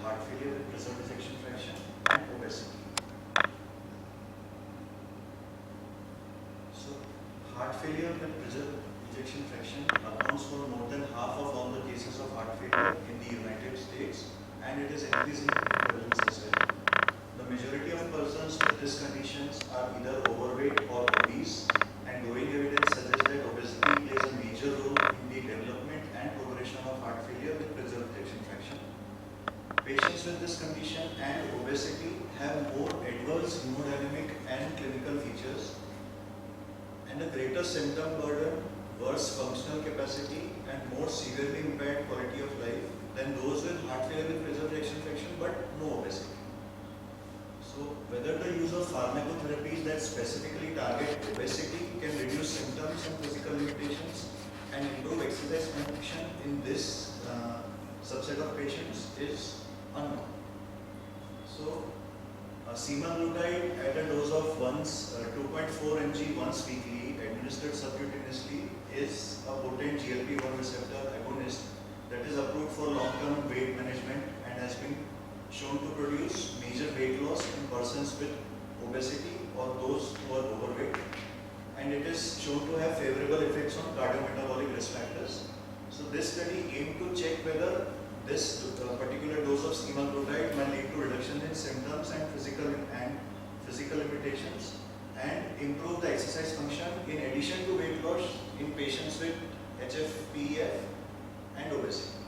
heart failure with preserved ejection fraction and obesity. So, heart failure with preserved ejection fraction accounts for more than half of all the cases of heart failure in the United States, and it is increasing in prevalence as well. The majority of persons with these conditions are either overweight or obese, and growing evidence suggests that obesity plays a major role in the development and progression of heart failure with preserved ejection fraction. Patients with this condition and obesity have more adverse hemodynamic and clinical features, and a greater symptom burden, worse functional capacity, and more severely impaired quality of life than those with heart failure with preserved ejection fraction but no obesity. So, whether the use of pharmacotherapies that specifically target obesity can reduce symptoms and physical limitations and improve exercise function in this subset of patients is unknown. So, semaglutide at a dose of 2.4 mg once weekly, administered subcutaneously, is a potent GLP-1 receptor agonist that is approved for long-term weight management and has been shown to produce major weight loss in persons with obesity or those who are overweight, and it is shown to have favorable effects on cardiometabolic risk factors. So this study aimed to check whether this particular dose of semaglutide might lead to reduction in symptoms and physical limitations and improve the exercise function in addition to weight loss in patients with HFpEF and obesity.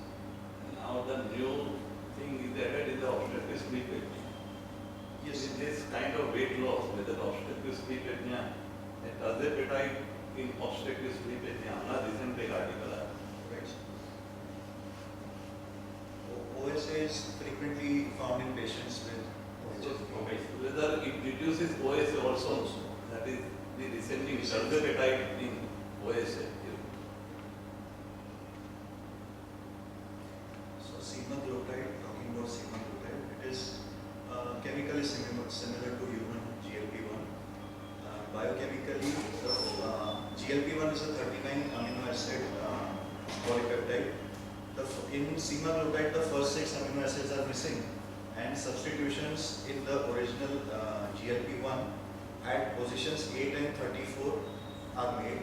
Now the new thing is added is the obstructive sleep apnea. Yes. In this kind of weight loss with the obstructive sleep apnea, tirzepatide in obstructive sleep apnea, हमने recently article आया. Right. OSA is frequently found in patients with HFpEF. Whether it reduces OSA also, that is the recently tirzepatide in OSA. So semaglutide, talking about semaglutide, it is chemically similar to human GLP-1. Biochemically, GLP-1 is a 39 amino acid polypeptide. In semaglutide, the first 6 amino acids are missing, and substitutions in the original GLP-1 at positions 8 and 34 are made,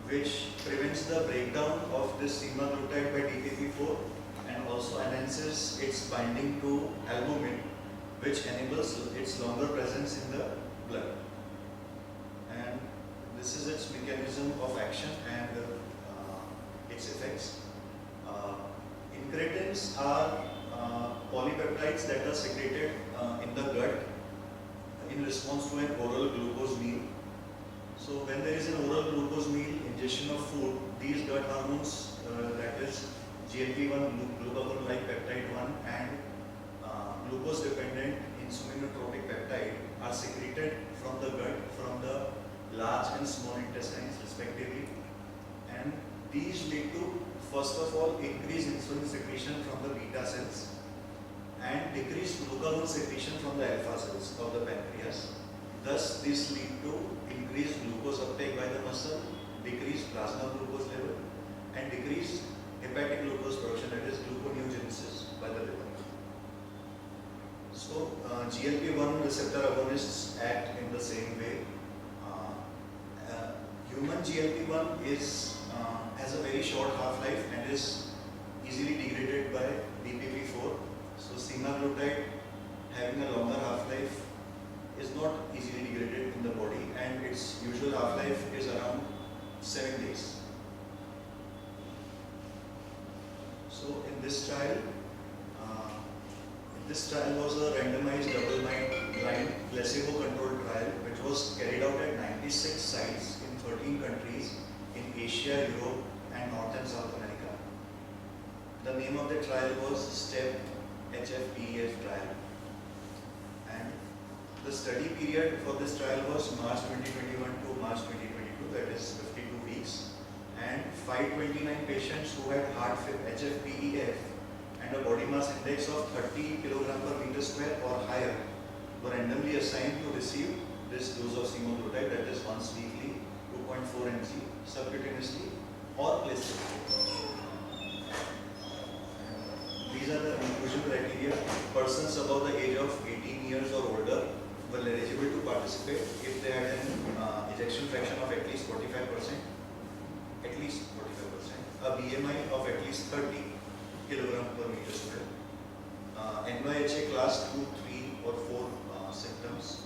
which prevents the breakdown of this semaglutide by DPP-4 and also enhances its binding to albumin, which enables its longer presence in the blood. And this is its mechanism of action and its effects. Incretins are polypeptides that are secreted in the gut in response to an oral glucose meal. So when there is an oral glucose meal, ingestion of food, these gut hormones, that is GLP-1, glucagon-like peptide 1 and glucose-dependent insulinotropic peptide are secreted from the gut, from the large and small intestines respectively, and these lead to, first of all, increased insulin secretion from the beta cells and decreased glucagon secretion from the alpha cells of the pancreas. Thus, this lead to increased glucose uptake by the muscle, decreased plasma glucose level, and decreased hepatic glucose production, that is gluconeogenesis, by the liver. So, GLP-1 receptor agonists act in the same way. Human GLP-1 has a very short half-life and is easily degraded by DPP-4. So, semaglutide having a longer half-life is not easily degraded in the body, and its usual half-life is around 7 days. So in this trial was a randomized double-blind placebo-controlled trial which was carried out at 96 sites in 13 countries in Asia, Europe and North and South America. The name of the trial was STEP HFpEF trial, and the study period for this trial was March 2021 to March 2022, that is 52 weeks, and 529 patients who had HFpEF and a body mass index of 30 kg per meter square or higher were randomly assigned to receive this dose of semaglutide, that is once weekly, 2.4 mg subcutaneously or placebo. These are the inclusion criteria. persons above the age of 18 years or older were eligible to participate if they had an ejection fraction of at least 45%, a BMI of at least 30 kilogram per meter square, NYHA class 2, 3 or 4 symptoms,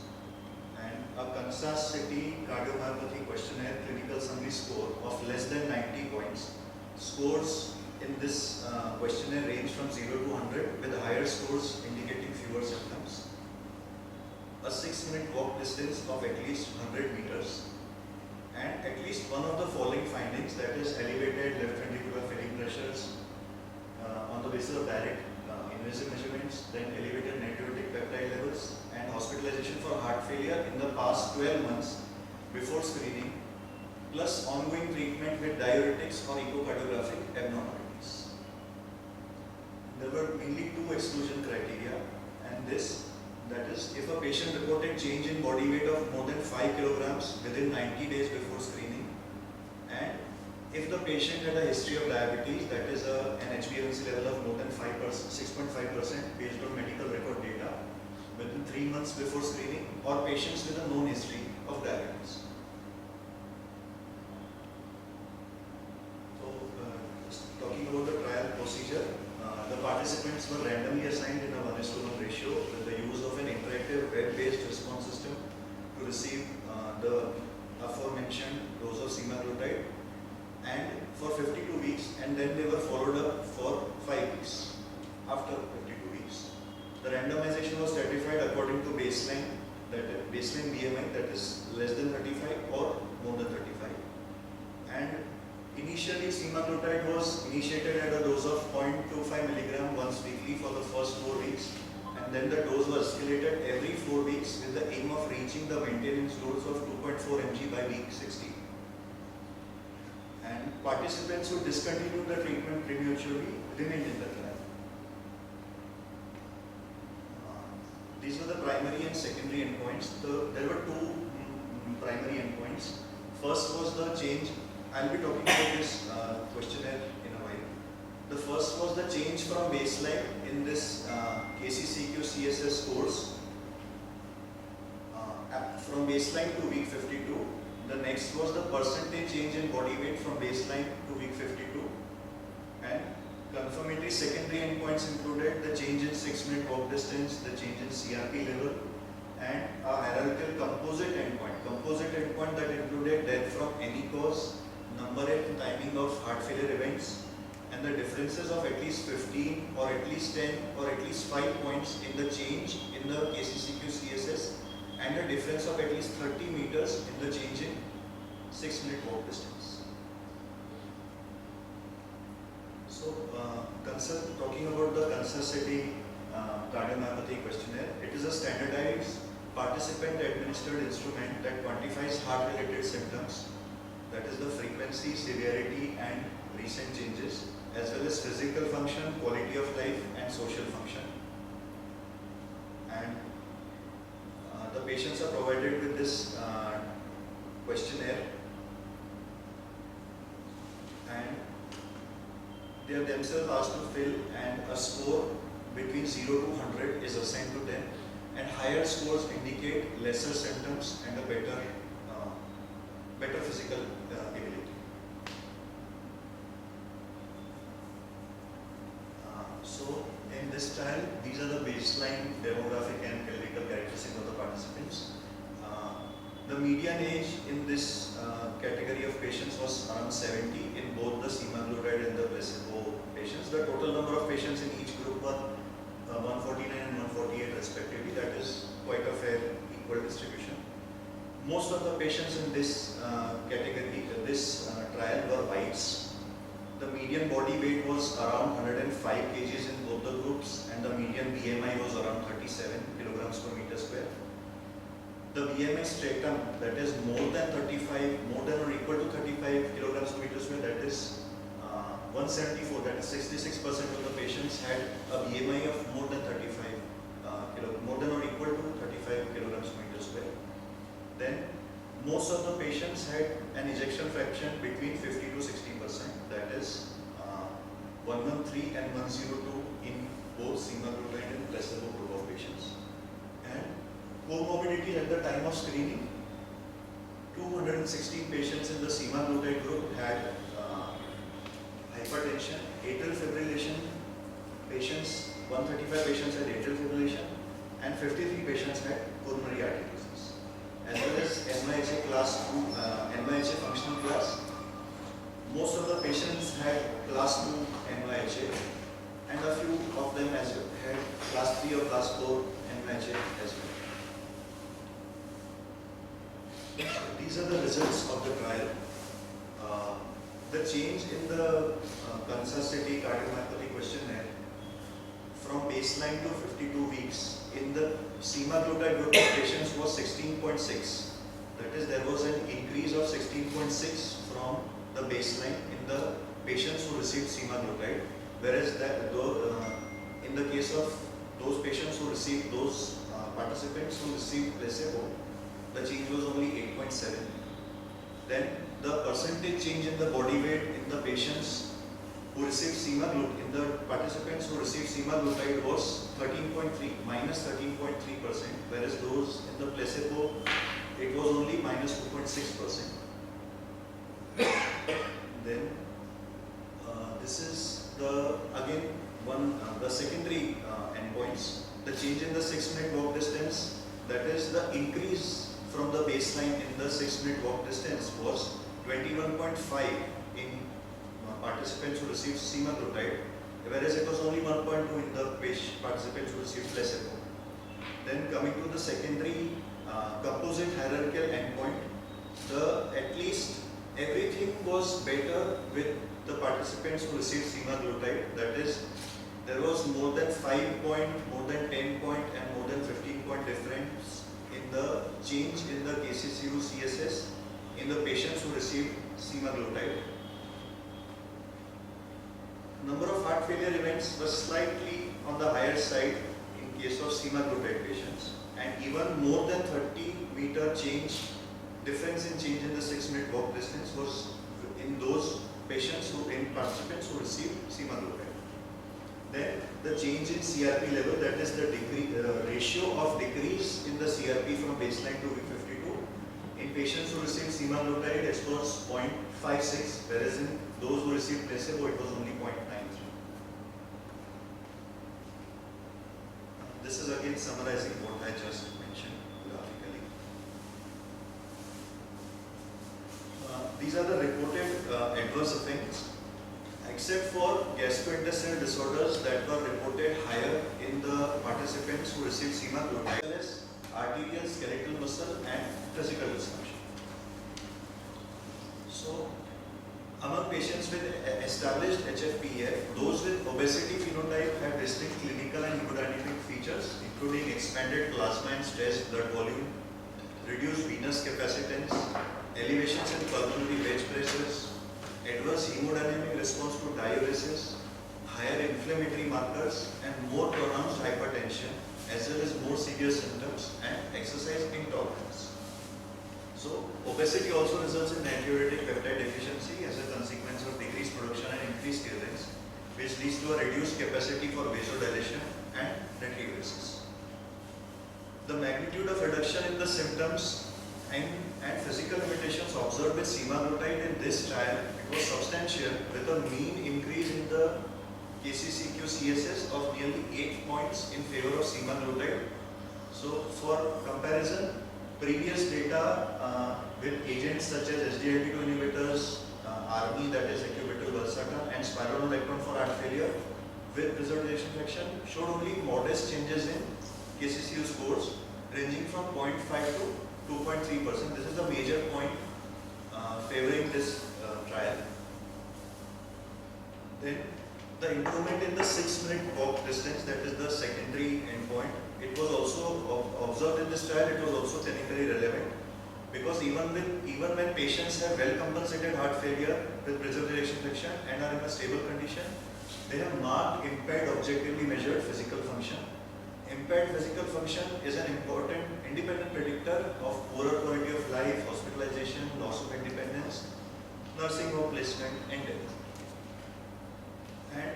and a Kansas City cardiomyopathy questionnaire clinical summary score of less than 90 points. Scores in this questionnaire range from 0 to 100, with higher scores indicating fewer symptoms. A 6-minute walk distance of at least 100 meters, and at least one of the following findings, that is elevated left ventricular filling pressures on the basis of direct invasive measurements, then elevated natriuretic peptide levels, and hospitalization for heart failure in the past 12 months before screening, plus ongoing treatment with diuretics or echocardiographic abnormalities. There were mainly 2 exclusion criteria, and that is, if a patient reported change in body weight of more than 5 kilograms within 90 days before screening, and if the patient had a history of diabetes, that is an HbA1c level of more than 5%, 6.5% based on medical record data within 3 months before screening, or patients with a known history of diabetes. So, just talking about the trial procedure, the participants were randomly assigned in a 1:1 ratio with the use of an interactive web-based response system to receive the aforementioned dose of semaglutide, and for 52 weeks, and then they were followed up for 5 weeks. After 52 weeks, the randomization was stratified according to baseline BMI, that is less than 35 or more than 35, and initially semaglutide was initiated at a dose of 0.25 milligram once weekly for the first 4 weeks, and then the dose was escalated every 4 weeks with the aim of reaching the maintenance dose of 2.4 mg by week 60. And participants who discontinued the treatment prematurely remained in the trial. These were the primary and secondary endpoints. There were 2 primary endpoints. First was the change. I'll be talking about this questionnaire in a while. The first was the change from baseline in this KCCQ CSS scores from baseline to week 52. The next was the percentage change in body weight from baseline to week 52. And confirmatory secondary endpoints included the change in 6-minute walk distance, the change in CRP level, and a hierarchical composite endpoint that included death from any cause, number and timing of heart failure events, and the differences of at least 15 or at least 10 or at least 5 points in the change in the KCCQ CSS, and a difference of at least 30 meters in the change in 6-minute walk distance. So, talking about the Kansas City cardiomyopathy questionnaire, it is a standardized participant-administered instrument that quantifies heart-related symptoms, that is the frequency, severity, and recent changes, as well as physical function, quality of life, and social function. And the patients are provided with this questionnaire, and they are themselves asked to fill, and a score between 0 to 100 is assigned to them, and higher scores indicate lesser symptoms and a better physical ability. So in this trial, these are the baseline demographic and clinical characteristics of the participants. The median age in this category of patients was around 70 in both the semaglutide and the placebo patients. The total number of patients in each group were 149 and 148 respectively. That is quite a fair equal distribution. Most of the patients in this category, this trial, were whites. The median body weight was around 105 kgs in both the groups, and the median BMI was around 37 kilograms per meter square. The BMI stratum, that is more than or equal to 35 kilograms per meter square, that is 174, that is 66% of the patients had a BMI of more than or equal to 35 kilograms per meter square. Then most of the patients had an ejection fraction between 50 to 60%, that is 113 and 102 in both semaglutide and placebo comorbidity at the time of screening, 216 patients in the semaglutide group had hypertension, atrial fibrillation patients, 135 patients had atrial fibrillation, and 53 patients had coronary artery disease, as well as NYHA class 2, NYHA functional class. Most of the patients had class 2 NYHA, and a few of them had class 3 or class 4 NYHA as well. These are the results of the trial. The change in the Kansas City cardiomyopathy questionnaire from baseline to 52 weeks in the semaglutide group of patients was 16.6. That is, there was an increase of 16.6 from the baseline in the patients who received semaglutide, whereas in the case of those patients who received, those participants who received placebo, the change was only 8.7. Then the percentage change in the body weight in the patients who received semaglutide, in the participants who received semaglutide was 13.3, minus 13.3%, whereas those in the placebo, it was only minus 2.6%. Then this is the the secondary endpoints. The change in the 6-minute walk distance, that is the increase from the baseline in the 6-minute walk distance was 21.5 in participants who received semaglutide, whereas it was only 1.2 in the participants who received placebo. Then coming to the secondary composite hierarchical endpoint, at least everything was better with the participants who received semaglutide. That is, there was more than 5 point, more than 10 point, and more than 15 point difference in the change in the KCCU CSS in the patients who received semaglutide. Number of heart failure events was slightly on the higher side in case of semaglutide patients, and even more than 30-meter difference in change in the 6-minute walk distance was in those patients in participants who received semaglutide. Then the change in CRP level, that is the ratio of decrease in the CRP from baseline to week 52. In patients who received semaglutide, it was 0.56, whereas in those who received placebo, it was only 0.93. This is again summarizing what I just mentioned graphically. These are the reported adverse effects. Except for gastrointestinal disorders that were reported higher in the participants who received semaglutide, as arterial, skeletal muscle, and physical dysfunction. So, among patients with established HFpEF, those with obesity phenotype have distinct clinical and hemodynamic features, including expanded plasma and stressed blood volume, reduced venous capacitance, elevations in pulmonary wedge pressures, adverse hemodynamic response to diuresis, higher inflammatory markers, and more pronounced hypertension, as well as more severe symptoms and exercise intolerance. So, obesity also results in natriuretic peptide deficiency as a consequence of decreased production and increased clearance, which leads to a reduced capacity for vasodilation and natriuresis. The magnitude of reduction in the symptoms and physical limitations observed with semaglutide in this trial, it was substantial, with a mean increase in the KCCQ CSS of nearly 8 points in favor of semaglutide. So, for comparison, previous data with agents such as SGLT2 inhibitors, ARBI, that is sacubitril/valsartan, and spironolactone for heart failure with preserved ejection fraction showed only modest changes in KCCU scores ranging from 0.5 to 2.3%. This is the major point favoring this trial. Then the improvement in the 6-minute walk distance, that is the secondary endpoint, it was also observed in this trial. It was also clinically relevant because even when patients have well compensated heart failure with preserved ejection fraction and are in a stable condition, they have marked impaired objectively measured physical function. Impaired physical function is an important independent predictor of poorer quality of life, hospitalization, loss of independence, nursing home placement, and death. And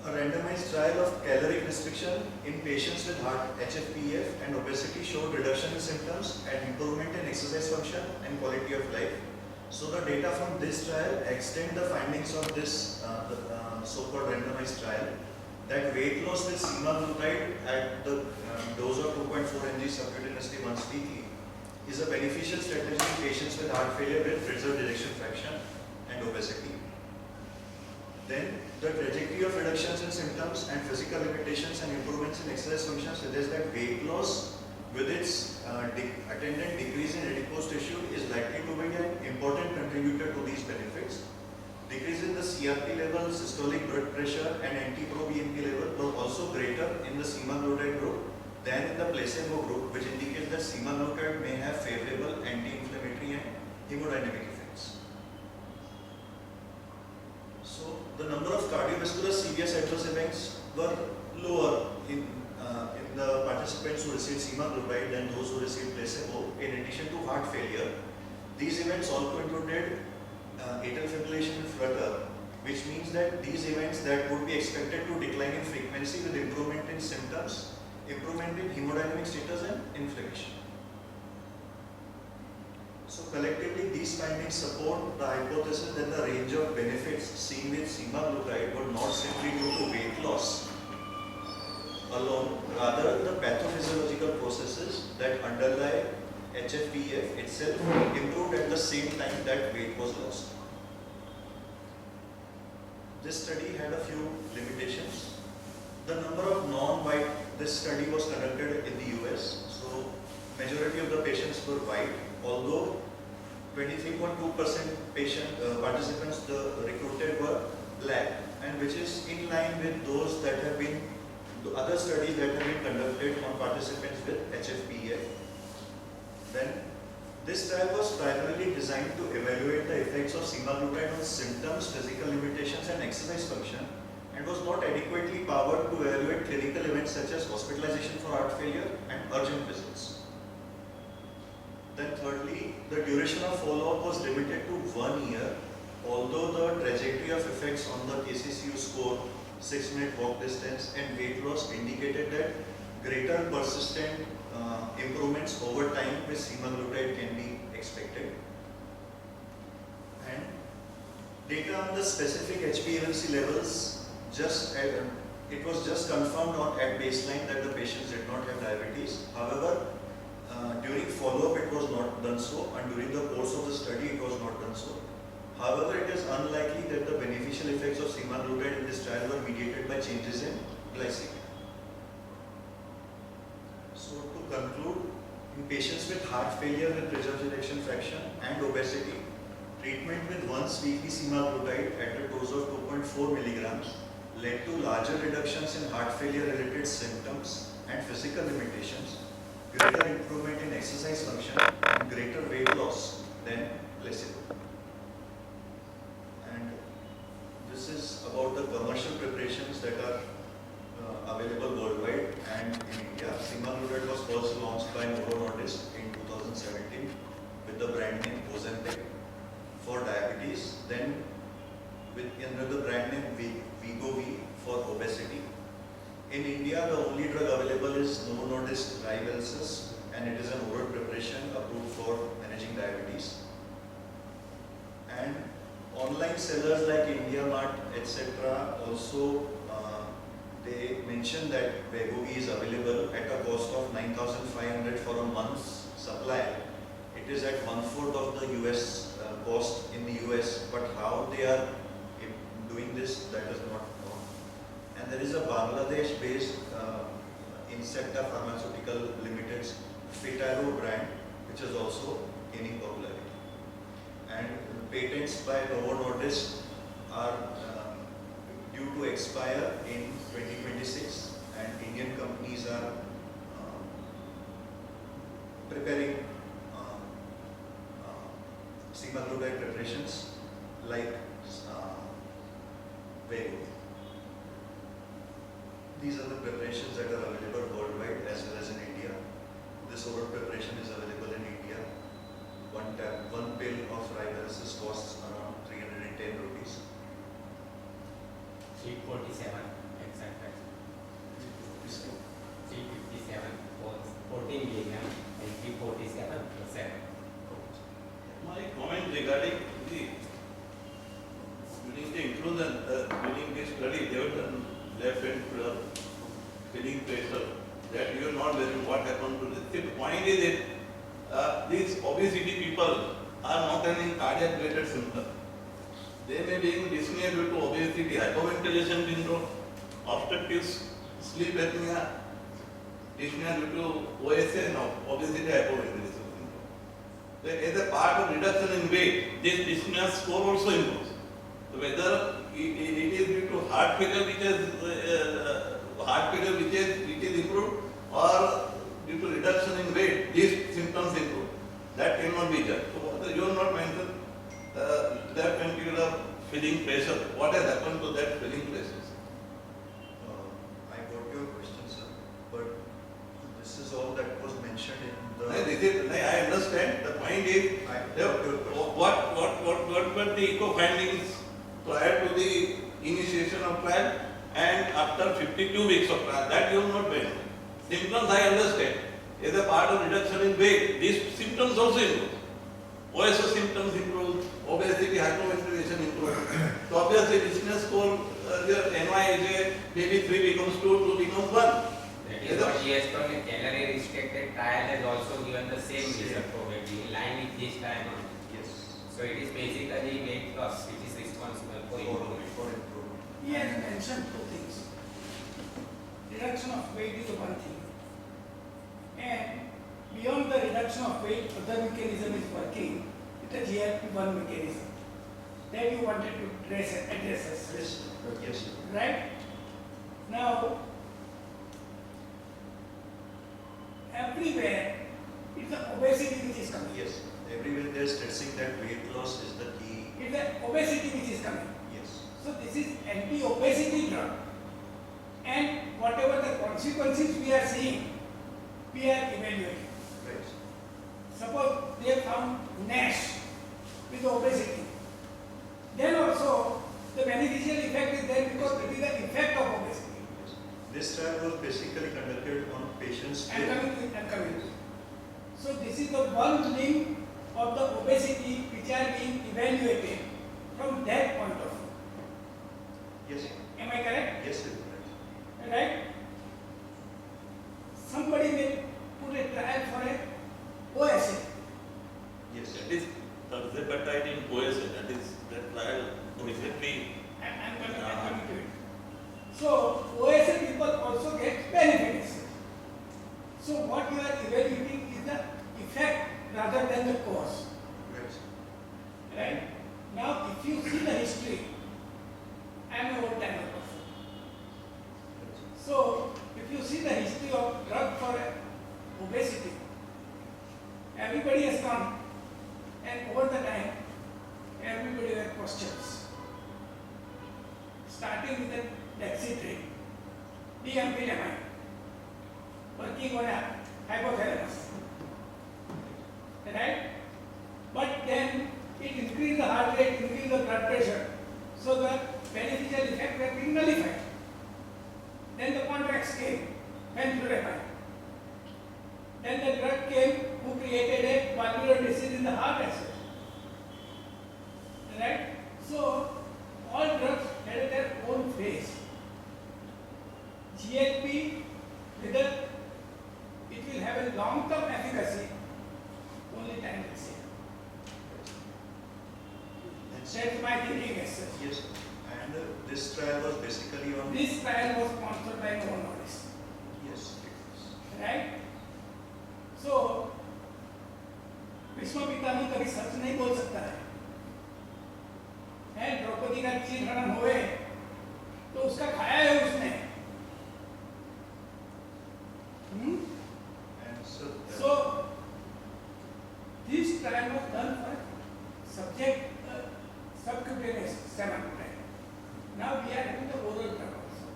A randomized trial of caloric restriction in patients with heart HFpEF and obesity showed reduction in symptoms and improvement in exercise function and quality of life. So the data from this trial extend the findings of this so-called randomized trial that weight loss with semaglutide at the dose of 2.4 mg subcutaneously once weekly is a beneficial strategy in patients with heart failure with preserved ejection fraction and obesity. Then the trajectory of reductions in symptoms and physical limitations and improvements in exercise function suggests that weight loss with its attendant decrease in adipose tissue is likely to be an important contributor to these benefits. Decrease in the CRP level, systolic blood pressure and anti-proBNP level were also greater in the semaglutide group than in the placebo group, which indicates that semaglutide may have favorable anti-inflammatory and hemodynamic effects. So the number of cardiovascular serious adverse events were lower in the participants who received semaglutide than those who received placebo. In addition to heart failure, these events also included atrial fibrillation and flutter, which means that these events that would be expected to decline in frequency with improvement in symptoms, improvement in hemodynamic status and inflammation. So collectively, these findings support the hypothesis that the range of benefits seen with semaglutide were not simply due to weight loss alone, rather the pathophysiological processes that underlie HFpEF itself improved at the same time that weight was lost. This study had a few limitations. The number of non-white, this study was conducted in the US, so majority of the patients were white, although 23.2% participants recruited were black, and which is in line with those that have been, the other studies that have been conducted on participants with HFpEF. Then, this trial was primarily designed to evaluate the effects of semaglutide on symptoms, physical limitations and exercise function, and was not adequately powered to evaluate clinical events such as hospitalization for heart failure and urgent visits. Then thirdly, the duration of follow-up was limited to 1 year, although the trajectory of effects on the KCCU score, 6-minute walk distance and weight loss indicated that greater persistent improvements over time with semaglutide can be expected. And data on the specific HbA1c levels, it was just confirmed at baseline that the patients did not have diabetes. However, during follow-up it was not done so, and during the course of the study it was not done so. However, it is unlikely that the beneficial effects of semaglutide in this trial were mediated by changes in glycemia. So to conclude, in patients with heart failure with preserved ejection fraction and obesity, treatment with once weekly semaglutide at a dose of 2.4 milligrams led to larger reductions in heart failure related symptoms and physical limitations, greater improvement in exercise function and greater weight loss than placebo. And this is about the commercial preparations that are available worldwide and in India. Semaglutide was first launched by Novo Nordisk in 2017 with the brand name Ozempic for diabetes, then with another brand name Wegovy for obesity. In India, the only drug available is Novo Nordisk Rybelsus, and it is an oral preparation approved for managing diabetes. And online sellers like IndiaMart, etc. also they mention that Wegovy is available at a cost of 9,500 for a month's supply. It is at 1/4 of the US cost in the US, but how they are doing this, that is not known. And there is a Bangladesh-based Incepta Pharmaceutical Limited's Fitaro brand, which is also gaining popularity. And patents by Novo Nordisk are due to expire in 2026, and Indian companies are preparing semaglutide preparations like Wegovy. These are the preparations that are available worldwide as well as in India. This oral preparation is available in India. One pill of Rybelsus costs around 310 rupees. 847 what happened to this. See, the point is that these obesity people are not having cardiac related symptoms. They may be in dyspnea due to obesity, hypoventilation syndrome, obstructive sleep apnea, dyspnea due to OSA and obesity hypoventilation syndrome. As a part of reduction in weight, this dyspnea score also improves. So whether it is due to heart failure which is improved, or due to reduction in weight, these symptoms improve. That cannot be judged. So you have not mentioned that particular filling pressure. What has happened to that filling pressure? I got your question, sir, but this is all that was mentioned in the. I understand. The point is, what were the echo findings prior to the initiation of trial and after 52 weeks of trial? That you have not mentioned. Symptoms I understand. As a part of reduction in weight, these symptoms also improve. OSO symptoms improve, obesity, hypoventilation improve. So obviously dyspnea score, the NYHA, maybe 3 becomes 2, 2 becomes 1. That is what he has told. A calorie restricted trial has also given the same result probably in line with this trial only. Yes. So it is basically weight loss which is responsible for improvement. For improvement. He has mentioned two things. Reduction of weight is one thing. And beyond the reduction of weight, other mechanism is working with the GLP-1 mechanism that you wanted to address. Yes. Yes. Right? Now, everywhere it's the obesity which is coming. Yes. Everywhere they are stressing that weight loss is the key. It's the obesity which is coming. Yes. So this is anti-obesity drug. And whatever the consequences we are seeing, we are evaluating. Right. Suppose they have found NASH with obesity. Then also the beneficial effect is there because it is the effect of obesity. Yes. This trial was basically conducted on patients I'm with. coming to it, I'm coming to it. So this is the one link of the obesity which are being evaluated from that point of view. Yes. Am I correct? Yes, sir. Right? Somebody may put a trial for a OSA. Yes. That is tirzepatide in OSA. That is that trial recently. I'm coming to it. So OSA people also get benefits. So what you are evaluating is the effect rather than the cause. Right. Right? Now if you see the history, I am an old timer person. So if you see the history of drug for obesity, everybody has come and over the time everybody had questions. Starting with the Lexitri, DMPLMI, working on a hypothalamus. Right? But then it increased the heart rate, increased the blood pressure. So the beneficial effect were being nullified. Then the contracts came, fenfluramide. Then the drug came who created a valvular disease in the heart as well. Right? So all drugs had their own phase. GLP, whether it will have a long-term efficacy, only time will say. That's my thinking as such. Yes. And this trial was basically on. This trial was sponsored by Novo Nordisk. Yes. Right? So, Bhishma Pitamah कभी सच नहीं बोल सकता है द्रौपदी का चीर हरण हुए तो उसका खाया है उसने And so. So, this trial was done for subject subcutaneous semaglutide. Now we are having the oral drug also.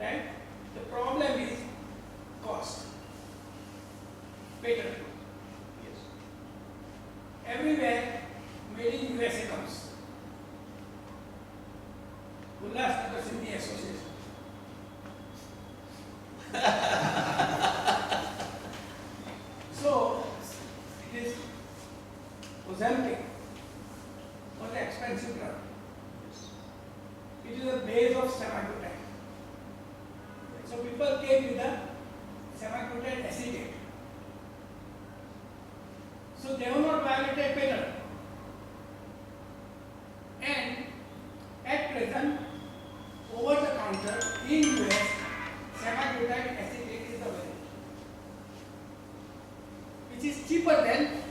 Right? The problem is cost. Patent. Yes. Everywhere made in USA comes. semaglutide acetate. So they have not violated patent. And at present, over the counter in US, semaglutide acetate is available, which is cheaper than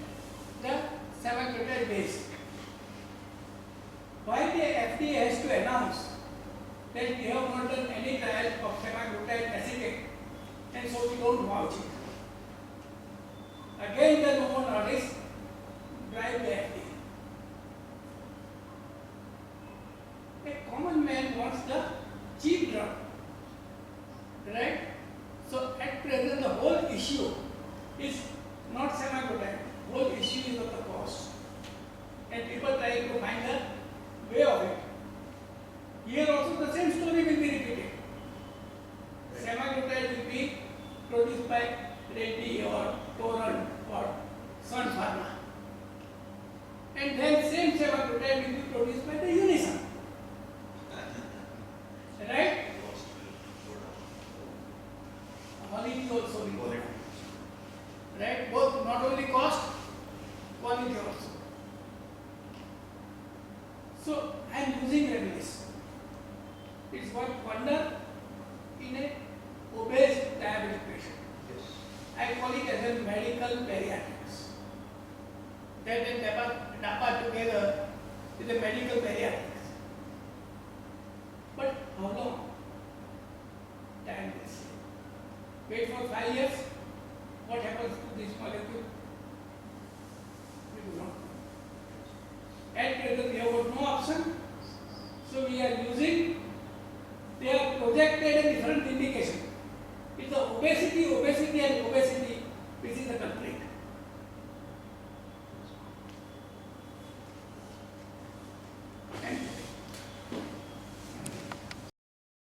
the semaglutide base. Why the FDA has to announce that we have not done any trial of semaglutide acetate, and so we don't vouch it. Again, the Novo Nordisk bribe the FDA. A common man wants the cheap drug, right? So at present, the whole issue is not semaglutide. Whole issue is of the cost, and people try to find a way of it. Here also the same story will be repeated. Semaglutide will be produced by Reddy or Torrent or Sun Pharma, and then same semaglutide will be produced by the Unison, right? Cost will go down. Quality also will go Quality. down. Right? Both, not only cost, quality also. So I am using Reminis. It's what wonder in a obese diabetic patient. Yes. I call it as a medical bariatrics. That and DAPA together is a medical bariatrics. But how long? Time will say. Wait for 5 years. What happens to this molecule? We do not know. At present, we have got no option. So we are using